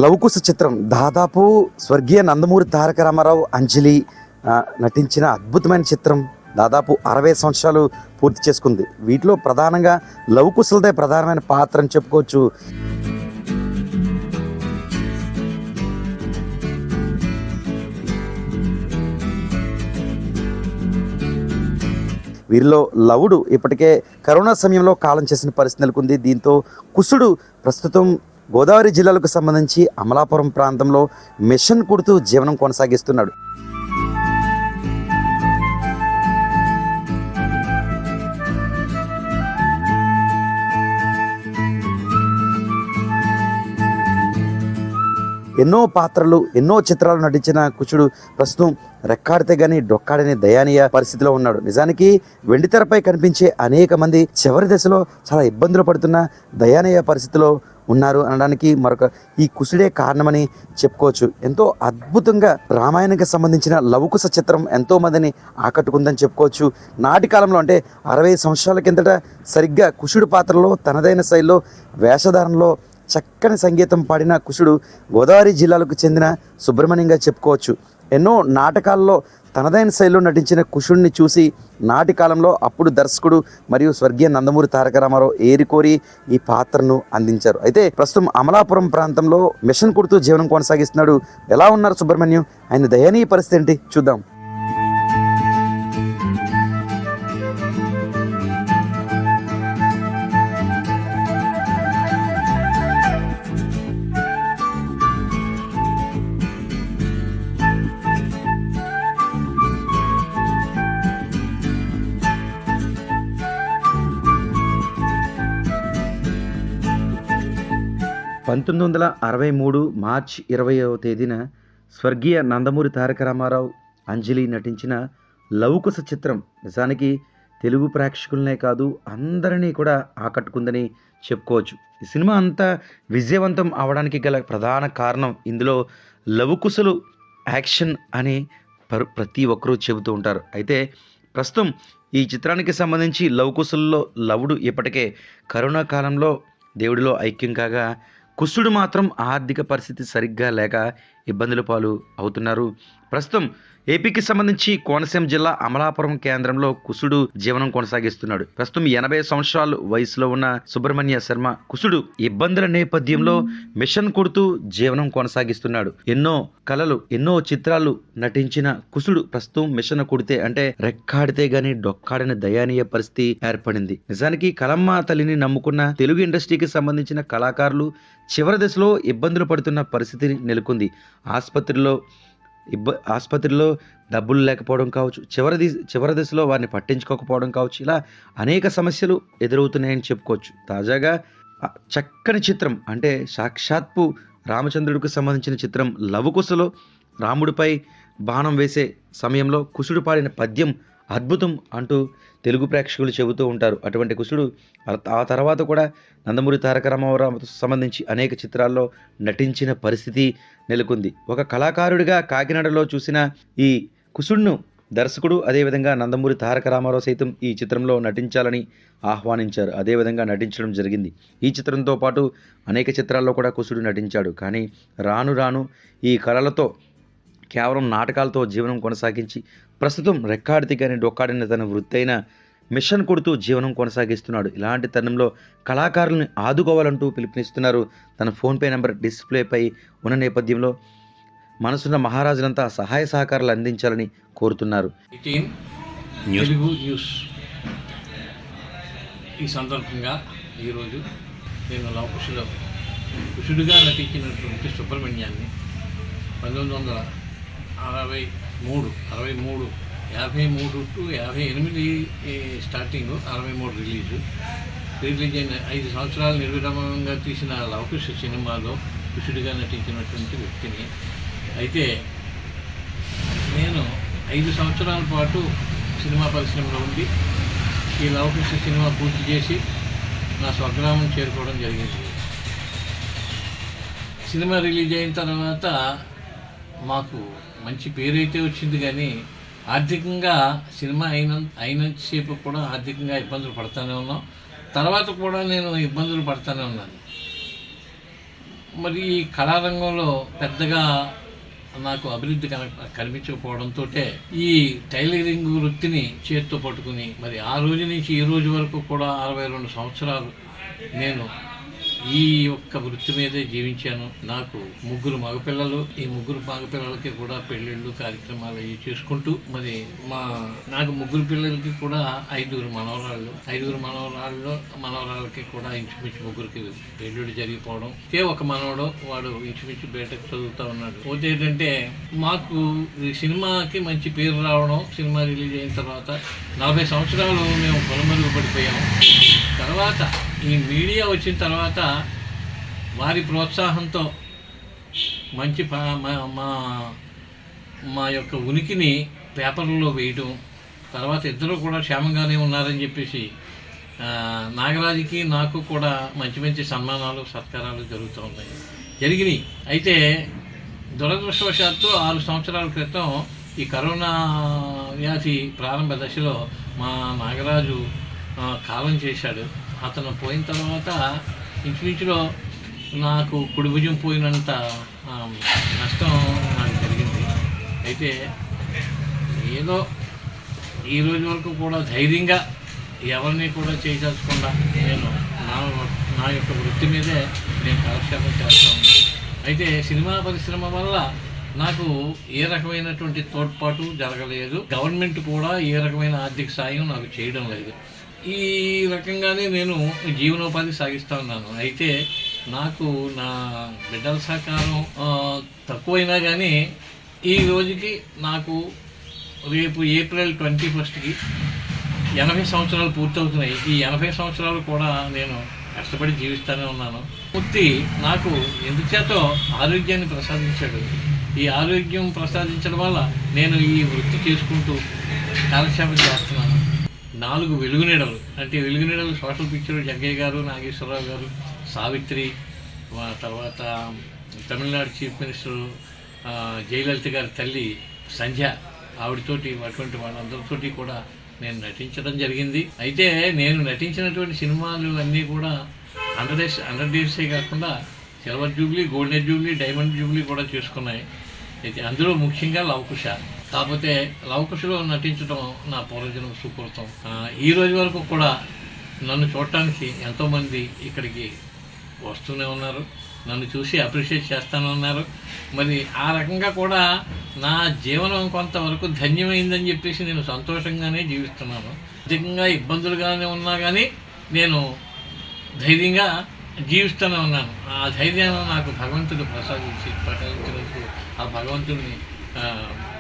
లవకుశ చిత్రం దాదాపు స్వర్గీయ నందమూరి తారక రామారావు, అంజలి నటించిన అద్భుతమైన చిత్రం. దాదాపు 60 సంవత్సరాలు పూర్తి చేసుకుంది. వీటిలో ప్రధానంగా లవకుశలదే ప్రధానమైన పాత్ర అని చెప్పుకోవచ్చు. వీరిలో లవుడు ఇప్పటికే కరోనా సమయంలో కాలం చేసిన పరిస్థితి నెలకొంది. దీంతో కుశుడు ప్రస్తుతం గోదావరి జిల్లాలకు సంబంధించి అమలాపురం ప్రాంతంలో మిషన్ కుడుతూ జీవనం కొనసాగిస్తున్నాడు. ఎన్నో పాత్రలు, ఎన్నో చిత్రాలు నటించిన కుశుడు ప్రస్తుతం రెక్కాడితే గానీ డొక్కాడని దయానీయ పరిస్థితిలో ఉన్నాడు. నిజానికి వెండితెరపై కనిపించే అనేక మంది చివరి దశలో చాలా ఇబ్బందులు పడుతున్న దయానీయ పరిస్థితిలో ఉన్నారు అనడానికి మరొక ఈ కుశుడే కారణమని చెప్పుకోవచ్చు. ఎంతో అద్భుతంగా రామాయణానికి సంబంధించిన లవకుశ చిత్రం ఎంతో మందిని ఆకట్టుకుందని చెప్పుకోవచ్చు. నాటి కాలంలో అంటే 60 సంవత్సరాల కిందట సరిగ్గా కుశుడు పాత్రలో తనదైన శైలిలో వేషధారణలో చక్కని సంగీతం పాడిన కుశుడు గోదావరి జిల్లాలకు చెందిన సుబ్రహ్మణ్యంగా చెప్పుకోవచ్చు. ఎన్నో నాటకాల్లో తనదైన శైలిలో నటించిన కుశుడిని చూసి నాటి కాలంలో అప్పుడు దర్శకుడు మరియు స్వర్గీయ నందమూరి తారక రామారావు ఏరికోరి ఈ పాత్రను అందించారు. అయితే ప్రస్తుతం అమలాపురం ప్రాంతంలో మిషన్ కుడుతూ జీవనం కొనసాగిస్తున్నాడు. ఎలా ఉన్నారు సుబ్రహ్మణ్యం? ఆయన దయనీయ పరిస్థితి ఏంటి చూద్దాం. మార్చి 20వ తేదీన స్వర్గీయ నందమూరి తారక రామారావు, అంజలి నటించిన లవకుశ చిత్రం నిజానికి తెలుగు ప్రేక్షకులనే కాదు అందరినీ కూడా ఆకట్టుకుందని చెప్పుకోవచ్చు. ఈ సినిమా అంతా విజయవంతం అవడానికి గల ప్రధాన కారణం ఇందులో లవకుశలు యాక్షన్ అని ప్రతి ఒక్కరూ చెబుతూ ఉంటారు. అయితే ప్రస్తుతం ఈ చిత్రానికి సంబంధించి లవకుశల్లో లవుడు ఇప్పటికే కరోనా కాలంలో దేవుడిలో ఐక్యం కాగా కుశుడు మాత్రం ఆర్థిక పరిస్థితి సరిగ్గా లేక ఇబ్బందుల పాలు అవుతున్నారు. ప్రస్తుతం ఏపీకి సంబంధించి కోనసీమ జిల్లా అమలాపురం కేంద్రంలో కుశుడు జీవనం కొనసాగిస్తున్నాడు. ప్రస్తుతం 80 సంవత్సరాలు వయసులో ఉన్న సుబ్రహ్మణ్య శర్మ కుశుడు ఇబ్బందుల నేపథ్యంలో మిషన్ కుడుతూ జీవనం కొనసాగిస్తున్నాడు. ఎన్నో కళలు, ఎన్నో చిత్రాలు నటించిన కుశుడు ప్రస్తుతం మిషన్ కుడితే అంటే రెక్కాడితే గాని డొక్కాడని దయానీయ పరిస్థితి ఏర్పడింది. నిజానికి కలమ్మ తల్లిని నమ్ముకున్న తెలుగు ఇండస్ట్రీకి సంబంధించిన కళాకారులు చివరి దశలో ఇబ్బందులు పడుతున్న పరిస్థితి నెలకొంది. ఆసుపత్రిలో డబ్బులు లేకపోవడం కావచ్చు, చివరి దశలో వారిని పట్టించుకోకపోవడం కావచ్చు, ఇలా అనేక సమస్యలు ఎదురవుతున్నాయని చెప్పుకోవచ్చు. తాజాగా చక్కని చిత్రం అంటే సాక్షాత్తు రామచంద్రుడికి సంబంధించిన చిత్రం లవకుశలో రాముడిపై బాణం వేసే సమయంలో కుశుడు పాడిన పద్యం అద్భుతం అంటూ తెలుగు ప్రేక్షకులు చెబుతూ ఉంటారు. అటువంటి కుశుడు ఆ తర్వాత కూడా నందమూరి తారక రామారావు సంబంధించి అనేక చిత్రాల్లో నటించిన పరిస్థితి నెలకొంది. ఒక కళాకారుడిగా కాకినాడలో చూసిన ఈ కుశుడును దర్శకుడు అదేవిధంగా నందమూరి తారక రామారావు సైతం ఈ చిత్రంలో నటించాలని ఆహ్వానించారు. అదేవిధంగా నటించడం జరిగింది. ఈ చిత్రంతో పాటు అనేక చిత్రాల్లో కూడా కుశుడు నటించాడు. కానీ రాను రాను ఈ కళలతో కేవలం నాటకాలతో జీవనం కొనసాగించి ప్రస్తుతం రెక్కాడితే కానీ డొక్కాడిన తన వృత్తైన మిషన్ కొడుతూ జీవనం కొనసాగిస్తున్నాడు. ఇలాంటి తరుణంలో కళాకారులను ఆదుకోవాలంటూ పిలుపునిస్తున్నారు. తన ఫోన్పే నెంబర్ డిస్ప్లేపై ఉన్న నేపథ్యంలో మనసున్న మహారాజులంతా సహాయ సహకారాలు అందించాలని కోరుతున్నారు. తెలుగు న్యూస్ ఈ సందర్భంగా ఈరోజు నేను లవకుశలో కుశుడుగా నటించినటువంటి సుబ్రహ్మణ్యాన్ని 1963 53 టు 58 స్టార్టింగ్, 63 రిలీజ్ అయిన 5 సంవత్సరాలు నిర్విరామంగా తీసిన లవకుశ సినిమాలో కుశుడిగా నటించినటువంటి వ్యక్తిని. అయితే నేను 5 సంవత్సరాల పాటు సినిమా పరిశ్రమలో ఉండి ఈ లవకుశ సినిమా పూర్తి చేసి నా స్వగ్రామం చేరుకోవడం జరిగింది. సినిమా రిలీజ్ అయిన తర్వాత మాకు మంచి పేరైతే వచ్చింది, కానీ ఆర్థికంగా సినిమా అయినంతసేపు కూడా ఆర్థికంగా ఇబ్బందులు పడుతూనే ఉన్నాం. తర్వాత కూడా నేను ఇబ్బందులు పడుతూనే ఉన్నాను. మరి ఈ కళారంగంలో పెద్దగా నాకు అభివృద్ధి కనిపించకపోవడంతో ఈ టైలరింగ్ వృత్తిని చేత్తో పట్టుకుని మరి ఆ రోజు నుంచి ఈ రోజు వరకు కూడా 62 సంవత్సరాలు నేను ఈ యొక్క వృత్తి మీదే జీవించాను. నాకు 3 మగపిల్లలు. ఈ 3 మగపిల్లలకి కూడా పెళ్ళిళ్ళు కార్యక్రమాలు అవి చేసుకుంటూ మరి నాకు 3 పిల్లలకి కూడా 5 మనవరాళ్ళు. 5 మనవరాళ్ళకి కూడా ఇంచుమించు 3కి పెళ్ళిళ్ళు జరిగిపోవడం. ఒక మనవడు వాడు ఇంచుమించు బీటెక్ చదువుతూ ఉన్నాడు. పోతే ఏంటంటే మాకు ఈ సినిమాకి మంచి పేరు రావడం, సినిమా రిలీజ్ అయిన తర్వాత 40 సంవత్సరాలు మేము పొలమరుగు పడిపోయాము. తర్వాత ఈ మీడియా వచ్చిన తర్వాత వారి ప్రోత్సాహంతో మంచి మా యొక్క ఉనికిని పేపర్లో వేయటం, తర్వాత ఇద్దరు కూడా క్షేమంగానే ఉన్నారని చెప్పేసి నాగరాజుకి నాకు కూడా మంచి మంచి సన్మానాలు సత్కారాలు జరిగినాయి. అయితే దురదృష్టవశాత్తు 6 సంవత్సరాల క్రితం ఈ కరోనా వ్యాధి ప్రారంభ దశలో మా నాగరాజు కాలం చేశాడు. అతను పోయిన తర్వాత ఇంచుమించులో నాకు కుడి భుజం పోయినంత నష్టం నాకు జరిగింది. అయితే ఏదో ఈ రోజు వరకు కూడా ధైర్యంగా ఎవరిని కూడా చేయదలుచుకుండా నేను నా యొక్క వృత్తి మీదే నేను కాలక్షేపం చేస్తాను. అయితే సినిమా పరిశ్రమ వల్ల నాకు ఏ రకమైనటువంటి తోడ్పాటు జరగలేదు. గవర్నమెంట్ కూడా ఏ రకమైన ఆర్థిక సాయం నాకు చేయడం లేదు. ఈ రకంగానే నేను జీవనోపాధి సాగిస్తూ ఉన్నాను. అయితే నాకు నా బిడ్డల సహకారం తక్కువైనా కానీ ఈ రోజుకి నాకు రేపు ఏప్రిల్ 21కి 80 సంవత్సరాలు పూర్తవుతున్నాయి. ఈ 80 సంవత్సరాలు కూడా నేను కష్టపడి జీవిస్తూనే ఉన్నాను. పూర్తి నాకు ఎందుచేతో ఆరోగ్యాన్ని ప్రసాదించాడు. ఈ ఆరోగ్యం ప్రసాదించడం వల్ల నేను ఈ వృత్తి చేసుకుంటూ కాలక్షేపం చేస్తున్నాను. 4 వెలుగునీడలు అంటే వెలుగునీడలు సోషల్ పిక్చర్ జగ్గయ్య గారు, నాగేశ్వరరావు గారు, సావిత్రి, తర్వాత తమిళనాడు చీఫ్ మినిస్టర్ జయలలిత గారి తల్లి సంధ్య, ఆవిడతోటి అటువంటి వాళ్ళందరితోటి కూడా నేను నటించడం జరిగింది. అయితే నేను నటించినటువంటి సినిమాలు అన్నీ కూడా 100 డేసే కాకుండా silver Jubilee, golden Jubilee, diamond Jubilee కూడా చేసుకున్నాయి. అయితే అందులో ముఖ్యంగా లవకుశ. కాకపోతే లవకుశలో నటించడం నా పూర్వజన్మ సుకృతం. ఈ రోజు వరకు కూడా నన్ను చూడటానికి ఎంతోమంది ఇక్కడికి వస్తూనే ఉన్నారు, నన్ను చూసి అప్రిషియేట్ చేస్తూనే ఉన్నారు. మరి ఆ రకంగా కూడా నా జీవనం కొంతవరకు ధన్యమైందని చెప్పేసి నేను సంతోషంగానే జీవిస్తున్నాను. అధికంగా ఇబ్బందులుగానే ఉన్నా కానీ నేను ధైర్యంగా జీవిస్తూనే ఉన్నాను. ఆ ధైర్యాన్ని నాకు భగవంతుడు ప్రసాదించినందుకు ఆ భగవంతుడిని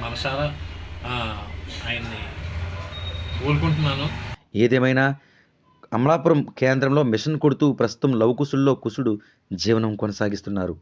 మనసారా ఆయన్ని కోరుకుంటున్నాను. ఏదేమైనా అమలాపురం కేంద్రంలో మిషన్ కొడుతూ ప్రస్తుతం లవకుశుల్లో కుశుడు జీవనం కొనసాగిస్తున్నారు.